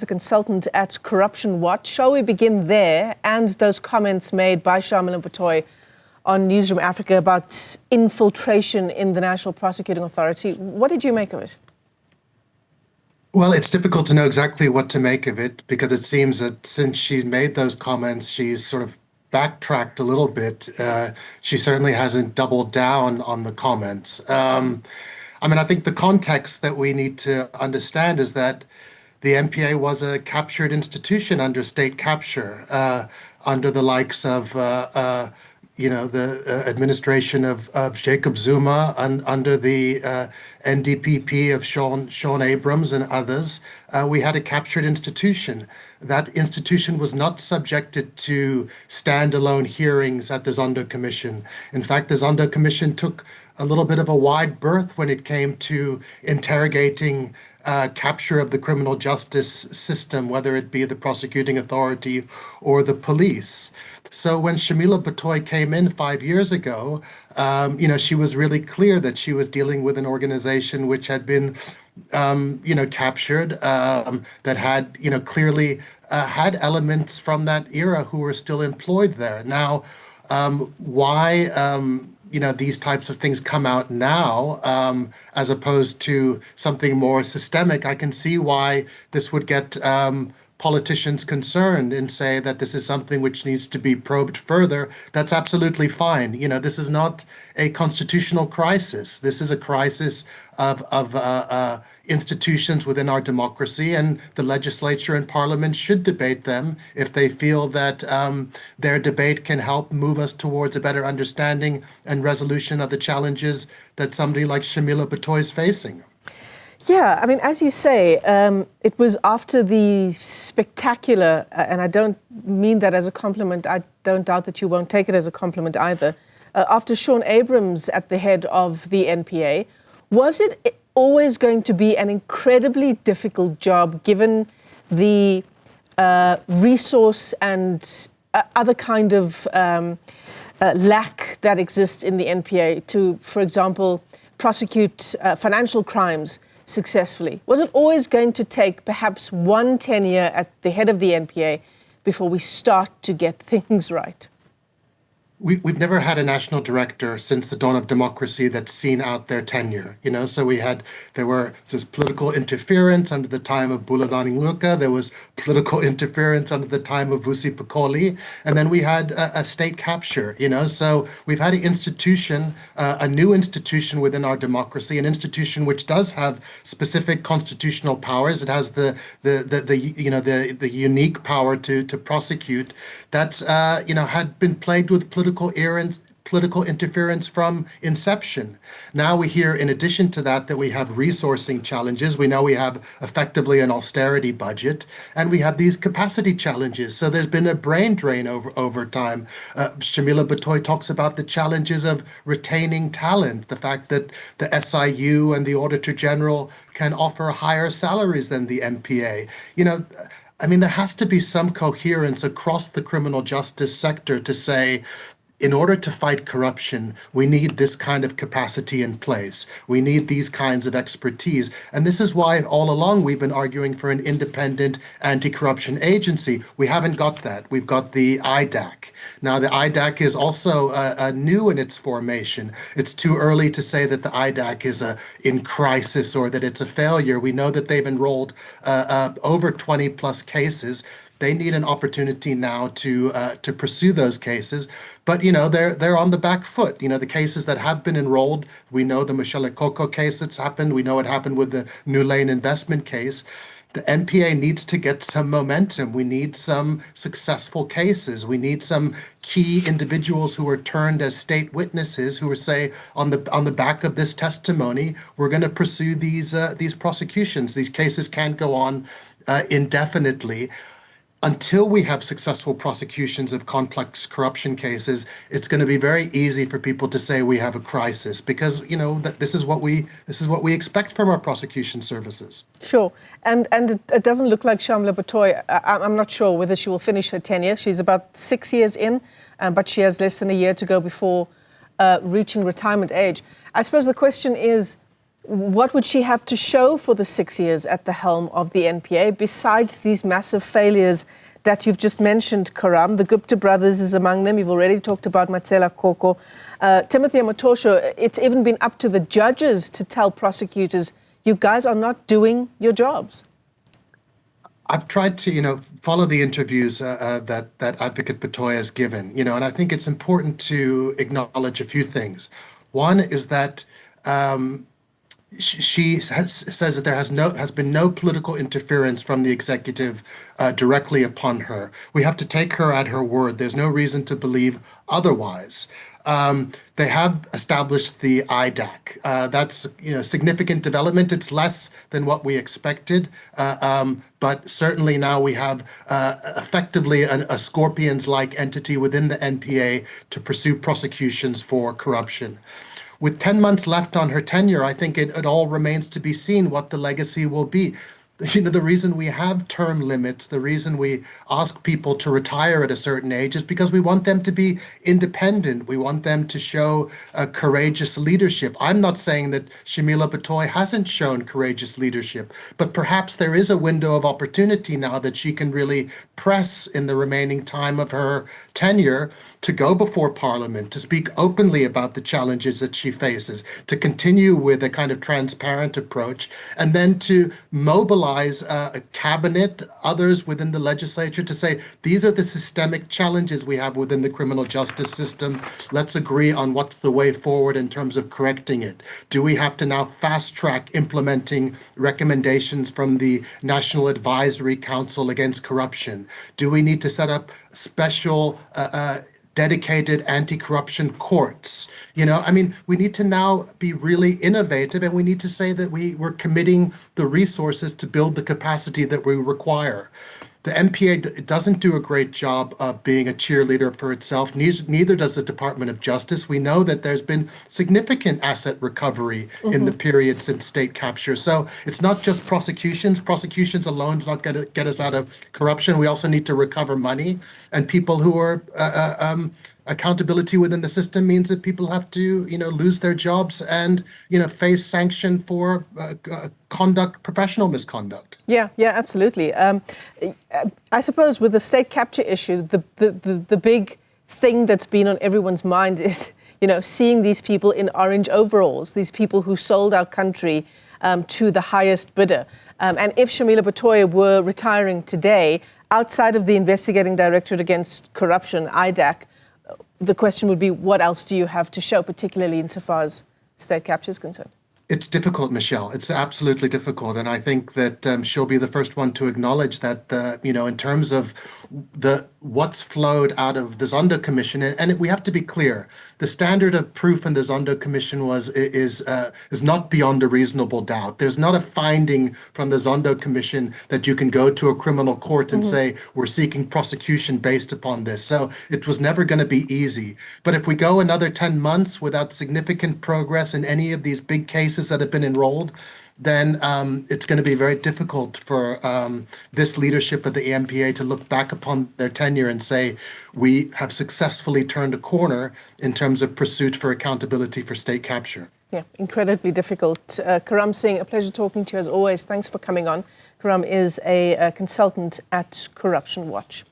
a consultant at Corruption Watch. Shall we begin there and those comments made by Shamila Batohi on Newzroom Afrika about infiltration in the National Prosecuting Authority? What did you make of it? Well, it's difficult to know exactly what to make of it, because it seems that since she made those comments, she's sort of backtracked a little bit. She certainly hasn't doubled down on the comments. I think the context that we need to understand is that the NPA was a captured institution under state capture, under the likes of the administration of Jacob Zuma, and under the NDPP of Sean Abrams and others. We had a captured institution. That institution was not subjected to standalone hearings at the Zondo Commission. In fact, the Zondo Commission took a little bit of a wide berth when it came to interrogating capture of the criminal justice system, whether it be the prosecuting authority or the police. So when Shamila Batohi came in 5 years ago, she was really clear that she was dealing with an organization which had been, captured, that had, clearly had elements from that era who were still employed there. Now, why these types of things come out now, as opposed to something more systemic, I can see why this would get politicians concerned and say that this is something which needs to be probed further. That's absolutely fine. This is not a constitutional crisis. This is a crisis of institutions within our democracy, and the legislature and parliament should debate them if they feel that their debate can help move us towards a better understanding and resolution of the challenges that somebody like Shamila Batohi is facing. Yeah, as you say, it was after the spectacular, and I don't mean that as a compliment, I don't doubt that you won't take it as a compliment either, after Sean Abrams at the head of the NPA. Was it always going to be an incredibly difficult job, given the resource and other kind of lack that exists in the NPA to, for example, prosecute financial crimes successfully? Was it always going to take perhaps one tenure at the head of the NPA before we start to get things right? We've never had a national director since the dawn of democracy that's seen out their tenure. So there was political interference under the time of Bulelani Ngcuka. There was political interference under the time of Vusi Pikoli, and then we had a state capture. So we've had an institution, a new institution within our democracy, an institution which does have specific constitutional powers. It has the unique power to prosecute. That's had been plagued with political interference from inception. Now we hear, in addition to that we have resourcing challenges. We know we have effectively an austerity budget, and we have these capacity challenges. So there's been a brain drain over time. Shamila Batohi talks about the challenges of retaining talent, the fact that the SIU and the Auditor General can offer higher salaries than the NPA. There has to be some coherence across the criminal justice sector to say, in order to fight corruption, we need this kind of capacity in place. We need these kinds of expertise. And this is why all along we've been arguing for an independent anti-corruption agency. We haven't got that. We've got the IDAC. Now, the IDAC is also new in its formation. It's too early to say that the IDAC is in crisis or that it's a failure. We know that they've enrolled over 20 plus cases. They need an opportunity now to pursue those cases, but they're on the back foot. The cases that have been enrolled, we know the Michelle Coco case that's happened. We know it happened with the New Lane investment case. The NPA needs to get some momentum. We need some successful cases. We need some key individuals who are turned as state witnesses, who are say on the back of this testimony, we're going to pursue these prosecutions. These cases can't go on indefinitely. Until we have successful prosecutions of complex corruption cases, it's going to be very easy for people to say we have a crisis, because that this is what we expect from our prosecution services. Sure, and it doesn't look like Shamila Batohi. I'm not sure whether she will finish her tenure. She's about 6 years in, but she has less than a year to go before reaching retirement age. I suppose the question is, what would she have to show for the 6 years at the helm of the NPA, besides these massive failures that you've just mentioned, Karam? The Gupta brothers is among them. You've already talked about Matsela Koko. Timothy Amatosho, it's even been up to the judges to tell prosecutors, you guys are not doing your jobs. I've tried to, follow the interviews that Advocate Batohi has given, and I think it's important to acknowledge a few things. One is that she says that there has been no political interference from the executive directly upon her. We have to take her at her word. There's no reason to believe otherwise. They have established the IDAC. That's significant development. It's less than what we expected, but certainly now we have effectively a scorpions-like entity within the NPA to pursue prosecutions for corruption. With 10 months left on her tenure, I think it all remains to be seen what the legacy will be. The reason we have term limits, the reason we ask people to retire at a certain age is because we want them to be independent. We want them to show courageous leadership. I'm not saying that Shamila Batohi hasn't shown courageous leadership, but perhaps there is a window of opportunity now that she can really press in the remaining time of her tenure to go before Parliament, to speak openly about the challenges that she faces, to continue with a kind of transparent approach, and then to mobilize a cabinet, others within the legislature to say, these are the systemic challenges we have within the criminal justice system. Let's agree on what's the way forward in terms of correcting it. Do we have to now fast track implementing recommendations from the National Advisory Council Against Corruption? Do we need to set up special dedicated anti-corruption courts? We need to now be really innovative, and we need to say that we're committing the resources to build the capacity that we require. The NPA doesn't do a great job of being a cheerleader for itself. Neither does the Department of Justice. We know that there's been significant asset recovery in the period since state capture. So it's not just prosecutions. Prosecutions alone is not going to get us out of corruption. We also need to recover money. And people who are accountability within the system means that people have to, lose their jobs and, face sanction for professional misconduct. Yeah, absolutely. I suppose with the state capture issue, the big thing that's been on everyone's mind is, seeing these people in orange overalls, these people who sold our country to the highest bidder. And if Shamila Batohi were retiring today, outside of the Investigating Directorate Against Corruption, IDAC, the question would be, what else do you have to show, particularly insofar as state capture is concerned? It's difficult, Michelle. It's absolutely difficult. And I think that she'll be the first one to acknowledge that, in terms of what's flowed out of the Zondo Commission, and we have to be clear, the standard of proof in the Zondo Commission is not beyond a reasonable doubt. There's not a finding from the Zondo Commission that you can go to a criminal court and say, we're seeking prosecution based upon this. So it was never going to be easy. But if we go another 10 months without significant progress in any of these big cases that have been enrolled, then it's going to be very difficult for this leadership of the NPA to look back upon their tenure and say, we have successfully turned a corner in terms of pursuit for accountability for state capture. Yeah, incredibly difficult. Karam Singh, a pleasure talking to you as always. Thanks for coming on. Karam is a consultant at Corruption Watch.